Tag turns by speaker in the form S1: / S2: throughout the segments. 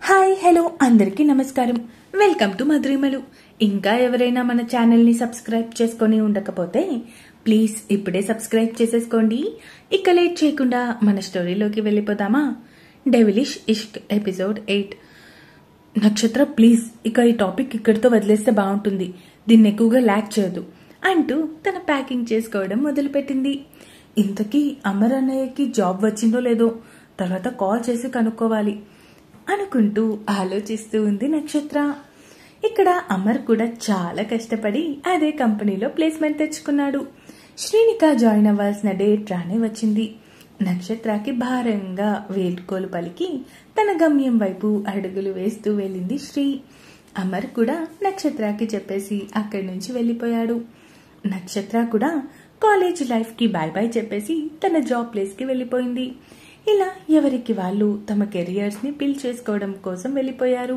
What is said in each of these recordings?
S1: Hi hello అందరికీ నమస్కారం. Welcome to Madhurimalu. ఇంకా ఎవరైనా మన ఛానల్ని సబ్స్క్రైబ్ చేసుకొని ఉండకపోతే ప్లీజ్ ఇప్పుడే సబ్స్క్రైబ్ చేసేసుకోండి. ఇక లేట్ చేయకుండా మన స్టోరీలోకి వెళ్ళిపోదామా? డెవిలిష్ ఇష్క్ ఎపిసోడ్ 8. నక్షత్ర ప్లీజ్ ఇక ఈ టాపిక్ ఇక్కడితో వదిలేస్తే బాగుంటుంది, దీన్ని ఎక్కువగా ల్యాక్ చేయదు అంటూ తన ప్యాకింగ్ చేసుకోవడం మొదలుపెట్టింది. ఇంతకీ అమర్ అన్నయ్యకి జాబ్ వచ్చిందో లేదో తర్వాత కాల్ చేసి కనుక్కోవాలి అనుకుంటూ ఆలోచిస్తూ ఉంది నక్షత్ర. ఇక్కడ అమర్ కూడా చాలా కష్టపడి అదే కంపెనీలో ప్లేస్మెంట్ తెచ్చుకున్నాడు. శ్రీనిక జాయిన్ అవ్వాల్సిన డేట్ రానే వచ్చింది. నక్షత్రకి భారంగా వేడుకోలు పలికి తన గమ్యం వైపు అడుగులు వేస్తూ వెళ్ళింది శ్రీ. అమర్ కూడా నక్షత్రకి చెప్పేసి అక్కడి నుంచి వెళ్ళిపోయాడు. నక్షత్ర కూడా కాలేజ్ లైఫ్ కి బాయ్ బాయ్ చెప్పేసి తన జాబ్ ప్లేస్ కి వెళ్ళిపోయింది. ఇలా ఎవరికి వాళ్ళు తమ కెరియర్స్ ని బిల్డ్ చేసుకోవడం కోసం వెళ్ళిపోయారు.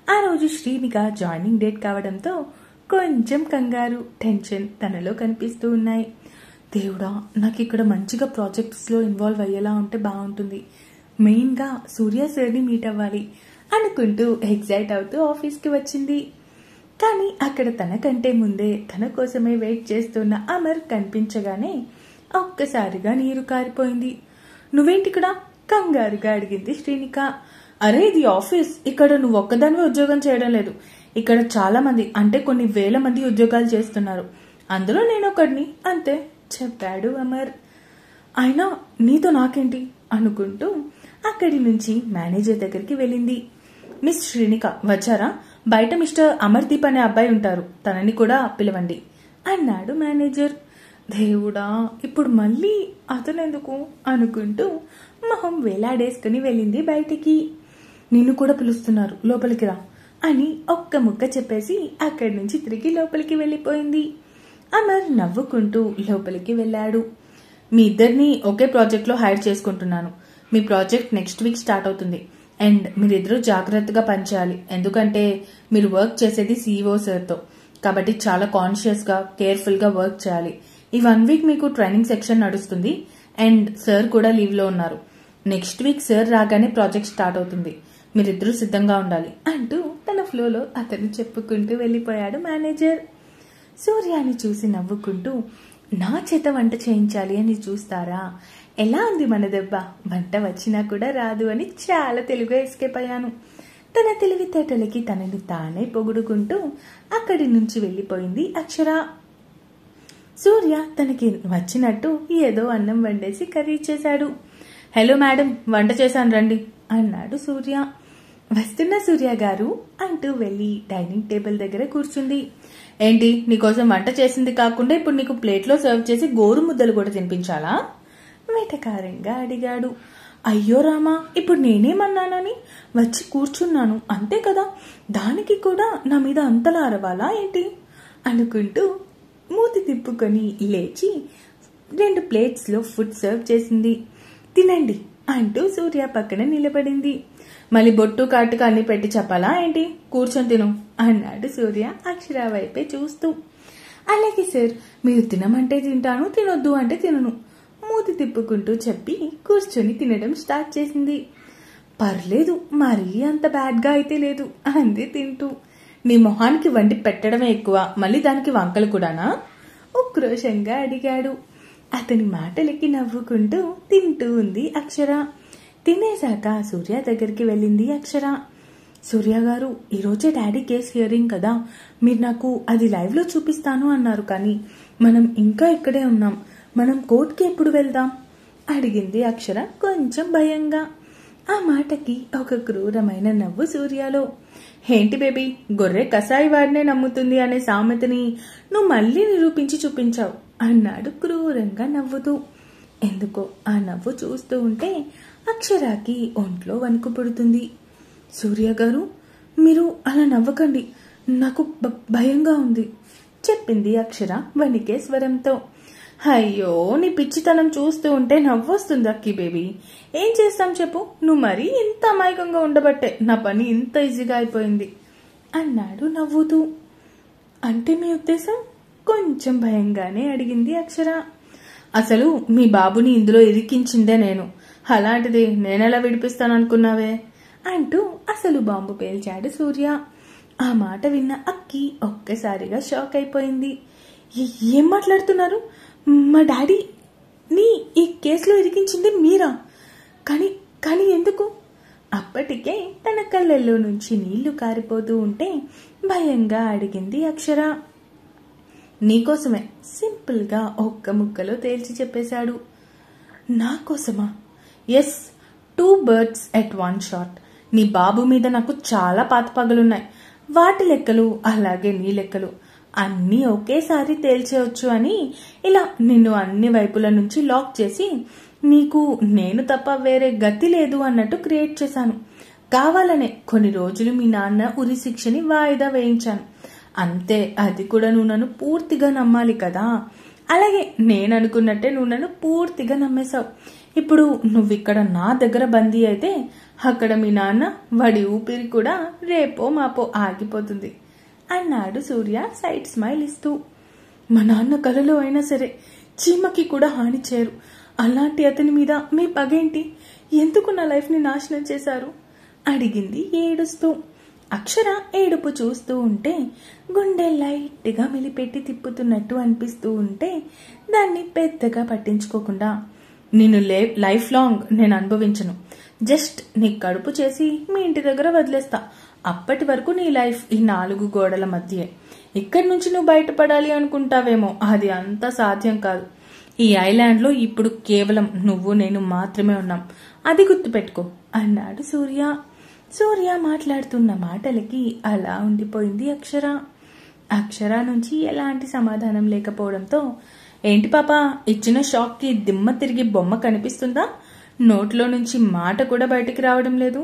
S1: ఆ రోజు శ్రీనిక జాయినింగ్ డేట్ కావడంతో కొంచెం కంగారు, టెన్షన్ తనలో కనిపిస్తూ ఉన్నాయి. దేవుడా, నాకు ఇక్కడ మంచిగా ప్రాజెక్ట్స్ లో ఇన్వాల్వ్ అయ్యేలా ఉంటే బాగుంటుంది, మెయిన్ గా సూర్య సార్ని మీట్ అవ్వాలి అనుకుంటూ ఎగ్జైట్ అవుతూ ఆఫీస్ కి వచ్చింది. కానీ అక్కడ తనకంటే ముందే తన కోసమే వెయిట్ చేస్తున్న అమర్ కనిపించగానే ఒక్కసారిగా నీరు కారిపోయింది. నువ్వేంటి ఇక్కడ? కంగారుగా అడిగింది శ్రీనిక. అరే ఇది ఆఫీస్, ఇక్కడ నువ్వు ఒక్కదానివే ఉద్యోగం చేయడం లేదు, ఇక్కడ చాలా మంది అంటే కొన్ని వేల మంది ఉద్యోగాలు చేస్తున్నారు, అందులో నేను ఒకడిని అంతే చెప్పాడు అమర్. అయినా నీతో నాకేంటి అనుకుంటూ అక్కడి నుంచి మేనేజర్ దగ్గరికి వెళ్ళింది. మిస్ శ్రీనిక వచ్చారా? బయట మిస్టర్ అమర్దీప్ అనే అబ్బాయి ఉంటారు, తనని కూడా పిలవండి అన్నాడు మేనేజర్. దేవుడా, ఇప్పుడు మళ్ళీ అతనెందుకు అనుకుంటూ మొహం వేలాడేసుకుని వెళ్ళింది బయటికి. నిన్ను కూడా పిలుస్తున్నారు, లోపలికి రా అని ఒక్క ముక్క చెప్పేసి అక్కడి నుంచి తిరిగి లోపలికి వెళ్ళిపోయింది. అమర్ నవ్వుకుంటూ లోపలికి వెళ్ళాడు. మీ ఇద్దరిని ఒకే ప్రాజెక్ట్ లో హైర్ చేసుకుంటున్నాను. మీ ప్రాజెక్ట్ నెక్స్ట్ వీక్ స్టార్ట్ అవుతుంది అండ్ మీరిద్దరూ జాగ్రత్తగా పనిచేయాలి, ఎందుకంటే మీరు వర్క్ చేసేది CEO సార్తో, కాబట్టి చాలా కాన్షియస్ గా కేర్ఫుల్ గా వర్క్ చేయాలి. ఈ 1 వీక్ మీకు ట్రైనింగ్ సెక్షన్ నడుస్తుంది అండ్ సార్ కూడా లీవ్ లో ఉన్నారు. నెక్స్ట్ వీక్ సార్ రాగానే ప్రాజెక్ట్ స్టార్ట్ అవుతుంది, మీరిద్దరూ సిద్ధంగా ఉండాలి అంటూ తన ఫ్లోలో అతను చెప్పుకుంటూ వెళ్ళిపోయాడు మేనేజర్. సూర్యాని చూసి నవ్వుకుంటూ, నా చేత వంట చేయించాలి అని చూస్తారా, ఎలా ఉంది మన దెబ్బ, వంట వచ్చినా కూడా రాదు అని చాలా తెలుగుగా ఎస్కేప్ అయ్యాను. తన తెలివితేటలకి తనని తానే పొగుడుకుంటూ అక్కడి నుంచి వెళ్ళిపోయింది అక్షర. సూర్య తనకి వచ్చినట్టు ఏదో అన్నం వండేసి కర్రీ చేశాడు. హలో మేడం, వంట చేశాను రండి అన్నాడు సూర్య. వస్తున్న సూర్య గారు అంటూ వెళ్లి డైనింగ్ టేబుల్ దగ్గర కూర్చుంది. ఏంటి, నీకోసం వంట చేసింది కాకుండా ఇప్పుడు నీకు ప్లేట్లో సర్వ్ చేసి గోరు ముద్దలు కూడా తినిపించాలా? వెటకారంగా అడిగాడు. అయ్యో రామా, ఇప్పుడు నేనేమన్నానని వచ్చి కూర్చున్నాను అంతే కదా, దానికి కూడా నా మీద అంతలా అరవాలా ఏంటి అనుకుంటూ మూతి తిప్పుకొని లేచి 2 ప్లేట్స్ లో ఫుడ్ సర్వ్ చేసింది. తినండి అంటూ సూర్య పక్కన నిలబడింది. మళ్ళీ బొట్టు కాటుక అన్ని పెట్టి చెప్పాలా ఏంటి, కూర్చొని తిను అన్నాడు సూర్య అక్షర వైపే చూస్తూ. అలాగే సార్, మీరు తినమంటే తింటాను, తినొద్దు అంటే తినను మూతి తిప్పుకుంటూ చెప్పి కూర్చొని తినడం స్టార్ట్ చేసింది. పర్లేదు, మరీ అంత బ్యాడ్ గా అయితే లేదు అంది తింటూ. నీ మొహానికి వండి పెట్టడమే ఎక్కువ, మళ్ళీ దానికి వంకలు కూడానా ఉక్రోషంగా అడిగాడు. అతని మాటలకి నవ్వుకుంటూ తింటూ ఉంది అక్షర. తినేశాక సూర్య దగ్గరికి వెళ్ళింది అక్షర. సూర్య గారు, ఈరోజే డాడీ కేస్ హియరింగ్ కదా, మీరు నాకు అది లైవ్ లో చూపిస్తాను అన్నారు, కానీ మనం ఇంకా ఇక్కడే ఉన్నాం, మనం కోర్టుకి ఎప్పుడు వెళ్దాం అడిగింది అక్షర కొంచెం భయంగా. ఆ మాటకి ఒక క్రూరమైన నవ్వు సూర్యలో. ఏంటి బేబీ, గొర్రె కసాయి వాడినే నమ్ముతుంది అనే సామెతని నువ్వు మళ్ళీ నిరూపించి చూపించావు అన్నాడు క్రూరంగా నవ్వుతూ. ఎందుకో ఆ నవ్వు చూస్తూ ఉంటే అక్షరాకి ఒంట్లో వణుకు పుడుతుంది. సూర్య గారు, మీరు అలా నవ్వకండి, నాకు భయంగా ఉంది చెప్పింది అక్షర వణికే స్వరంతో. అయ్యో, నీ పిచ్చితనం చూస్తూ ఉంటే నవ్వొస్తుంది అక్కి బేబీ, ఏం చేస్తాం చెప్పు, నువ్వు మరీ ఇంత అమాయకంగా ఉండబట్టే నా పని ఇంత ఈజీగా అయిపోయింది అన్నాడు నవ్వుతూ. అంటే మీ ఉద్దేశం కొంచెం భయంగానే అడిగింది అక్షర. అసలు మీ బాబుని ఇందులో ఇరికించిందే నేను, అలాంటిది నేనెలా విడిపిస్తాననుకున్నావే అంటూ అసలు బాంబు పేల్చాడు సూర్య. ఆ మాట విన్న అక్కి ఒక్కసారిగా షాక్ అయిపోయింది. ఏం మాట్లాడుతున్నారు? మా డాడీని ఈ కేసులో ఇరికించింది మీరా? కానీ ఎందుకు? అప్పటికే తన కళ్ళల్లో నుంచి నీళ్లు కారిపోతూ ఉంటే భయంగా అడిగింది అక్షర. నీకోసమే, సింపుల్ గా ఒక్క ముక్కలో తేల్చి చెప్పేశాడు. నా కోసమా? Yes, 2 birds at 1 shot. నీ బాబు మీద నాకు చాలా పాత పగలున్నాయి. వాటి లెక్కలు అలాగే నీ లెక్కలు అన్నీ ఒకేసారి తేల్చేయచ్చు అని ఇలా నిన్ను అన్ని వైపుల నుంచి లాక్ చేసి నీకు నేను తప్ప వేరే గతి లేదు అన్నట్టు క్రియేట్ చేశాను. కావాలనే కొన్ని రోజులు మీ నాన్న ఉరి శిక్షని వాయిదా వేయించాను. అంతే, అది కూడా నువ్వు నన్ను పూర్తిగా నమ్మాలి కదా. అలాగే నేను అనుకున్నట్టే నువ్వు నన్ను పూర్తిగా నమ్మేశావు. ఇప్పుడు నువ్విక్కడ నా దగ్గర బందీ అయితే అక్కడ మీ నాన్న వాడి ఊపిరి కూడా రేపో మాపో ఆగిపోతుంది అన్నాడు సూర్య సైడ్ స్మైల్ ఇస్తూ. మా నాన్న కలలో అయినా సరే చీమకి కూడా హాని చేయరు. అలాంటి అతని మీద మీ పగేంటి? ఎందుకు నా లైఫ్ ని నాశనం చేశారు? అడిగింది ఏడుస్తూ. అక్షర ఏడుపు చూస్తూ ఉంటే గుండె లైట్ గా మెలిపెట్టి తిప్పుతున్నట్టు అనిపిస్తూ ఉంటే దాన్ని పెద్దగా పట్టించుకోకుండా, నిన్ను లైఫ్ లాంగ్ నేను అనుభవించను. జస్ట్ నీ కడుపు చేసి మీ ఇంటి దగ్గర వదిలేస్తా. అప్పటి వరకు నీ లైఫ్ ఈ 4 గోడల మధ్యే. ఇక్కడి నుంచి నువ్వు బయటపడాలి అనుకుంటావేమో, అది అంత సాధ్యం కాదు. ఈ ఐలాండ్ లో ఇప్పుడు కేవలం నువ్వు నేను మాత్రమే ఉన్నాం, అది గుర్తుపెట్టుకో అన్నాడు సూర్య. సూర్య మాట్లాడుతున్న మాటలకి అలా ఉండిపోయింది అక్షర. అక్షర నుంచి ఎలాంటి సమాధానం లేకపోవడంతో, ఏంటి పాపా, ఇచ్చిన షాక్ కి దిమ్మ తిరిగి బొమ్మ కనిపిస్తుందా? నోట్లో నుంచి మాట కూడా బయటికి రావడం లేదు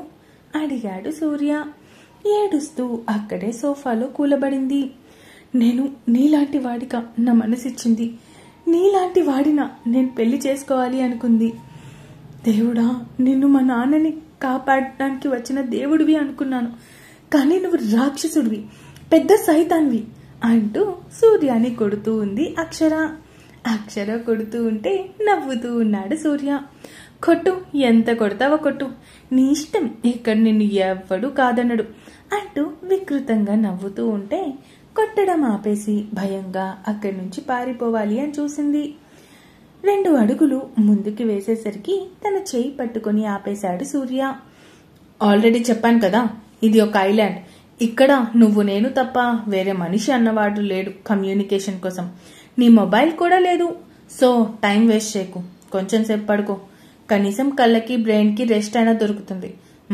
S1: అడిగాడు సూర్య. ఏడుస్తూ అక్కడే సోఫాలో కూలబడింది. నేను నీలాంటి వాడిగా నా మనసిచ్చింది, నీలాంటి వాడినా నేను పెళ్లి చేసుకోవాలి అనుకుంది. దేవుడా, నిన్ను మా నాన్నని కాపాడడానికి వచ్చిన దేవుడివి అనుకున్నాను, కానీ నువ్వు రాక్షసుడివి, పెద్ద సైతాన్వి అంటూ సూర్యాని కొడుతూ ఉంది అక్షర. అక్షర కొడుతూ ఉంటే నవ్వుతూ ఉన్నాడు సూర్య. కొట్టు, ఎంత కొడతావో కొట్టు, నీ ఇష్టం, ఇక్కడ నిన్ను ఎవ్వడు కాదనడు అంటూ వికృతంగా నవ్వుతూ ఉంటే కొట్టడం ఆపేసి భయంగా అక్కడి నుంచి పారిపోవాలి అని చూసింది. 2 అడుగులు ముందుకి వేసేసరికి తన చేయి పట్టుకుని ఆపేశాడు సూర్య. ఆల్రెడీ చెప్పాను కదా, ఇది ఒక ఐలాండ్. ఇక్కడ నువ్వు నేను తప్ప వేరే మనిషి అన్నవాడు లేడు కమ్యూనికేషన్ కోసం. నీ మొబైల్ కూడా లేదు. సో టైం వేస్ట్ చేయకు, కొంచెం సేపు పడుకో. కనీసం కళ్ళకి బ్రెయిన్ కి రెస్ట్ అయినా దొరుకుతుంది.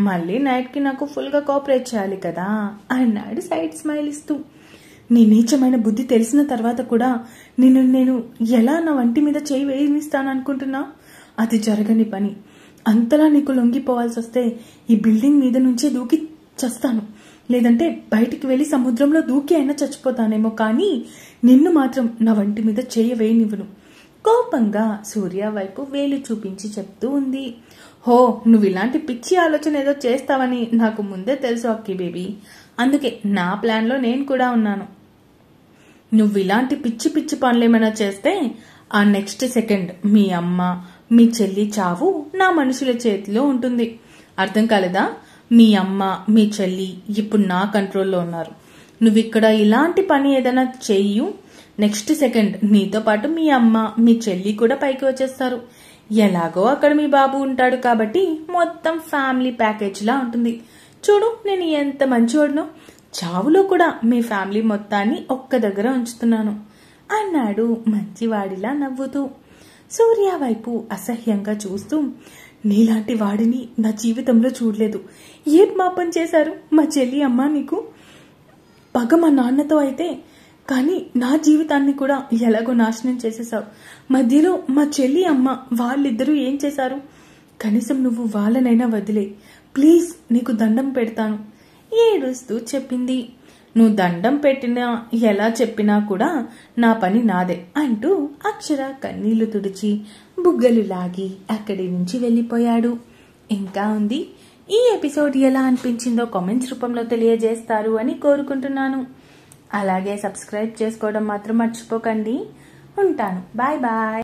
S1: మళ్ళీ నైట్ కి నాకు ఫుల్ గా కోఆపరేట్ చేయాలి కదా అన్నాడు సైడ్ స్మైల్ ఇస్తూ. నీ నీచమైన బుద్ధి తెలిసిన తర్వాత కూడా నిన్ను నేను ఎలా నా వంటి మీద చేయి వేయనిస్తాననుకుంటున్నా? అది జరగని పని. అంతలా నీకు లొంగిపోవాల్సి వస్తే ఈ బిల్డింగ్ మీద నుంచే దూకి చస్తాను, లేదంటే బయటికి వెళ్లి సముద్రంలో దూకి అయినా చచ్చిపోతానేమో, కానీ నిన్ను మాత్రం నా వంటి మీద చేయ వేయనివ్వను కోపంగా సూర్య వైపు వేలు చూపించి చెప్తూ ఉంది. హో, నువ్వు ఇలాంటి పిచ్చి ఆలోచన ఏదో చేస్తావని నాకు ముందే తెలుసు అక్కి బేబీ. అందుకే నా ప్లాన్ లో నేను కూడా ఉన్నాను. నువ్వు ఇలాంటి పిచ్చి పిచ్చి పనులేమైనా చేస్తే ఆ నెక్స్ట్ సెకండ్ మీ అమ్మ మీ చెల్లి చావు నా మనుషుల చేతిలో ఉంటుంది. అర్థం కాలేదా? మీ అమ్మ మీ చెల్లి ఇప్పుడు నా కంట్రోల్లో ఉన్నారు. నువ్వు ఇక్కడ ఇలాంటి పని ఏదైనా చెయ్యు, నెక్స్ట్ సెకండ్ నీతో పాటు మీ అమ్మ మీ చెల్లి కూడా పైకి వచ్చేస్తారు. ఎలాగో అక్కడ మీ బాబు ఉంటాడు కాబట్టి మొత్తం ఫ్యామిలీ ప్యాకేజ్ లా ఉంటుంది. చూడు నేను ఎంత మంచివాడునో, చావులో కూడా మీ ఫ్యామిలీ మొత్తాన్ని ఒక్క దగ్గర ఉంచుతున్నాను అన్నాడు మంచివాడిలా నవ్వుతూ. సూర్య వైపు అసహ్యంగా చూస్తూ, నీలాంటి వాడిని నా జీవితంలో చూడలేదు. ఏం పాపం చేశారు మా చెల్లి అమ్మ నీకు? పగ మా నాన్నతో అయితే, కానీ నా జీవితాన్ని కూడా ఎలాగో నాశనం చేసేసావు. మధ్యలో మా చెల్లి అమ్మ వాళ్ళిద్దరూ ఏం చేశారు? కనీసం నువ్వు వాళ్ళనైనా వదిలే ప్లీజ్, నీకు దండం పెడతాను ఏడుస్తూ చెప్పింది. నువ్వు దండం పెట్టినా ఎలా చెప్పినా కూడా నా పని నాదే అంటూ అక్షర కన్నీళ్లు తుడిచి బుగ్గలు లాగి అక్కడి నుంచి వెళ్లిపోయాడు. ఇంకా ఉంది. ఈ ఎపిసోడ్ ఎలా అనిపించిందో కామెంట్స్ రూపంలో తెలియజేస్తారు అని కోరుకుంటున్నాను. అలాగే సబ్స్క్రైబ్ చేసుకోవడం మాత్రం మర్చిపోకండి. ఉంటాను. Bye bye.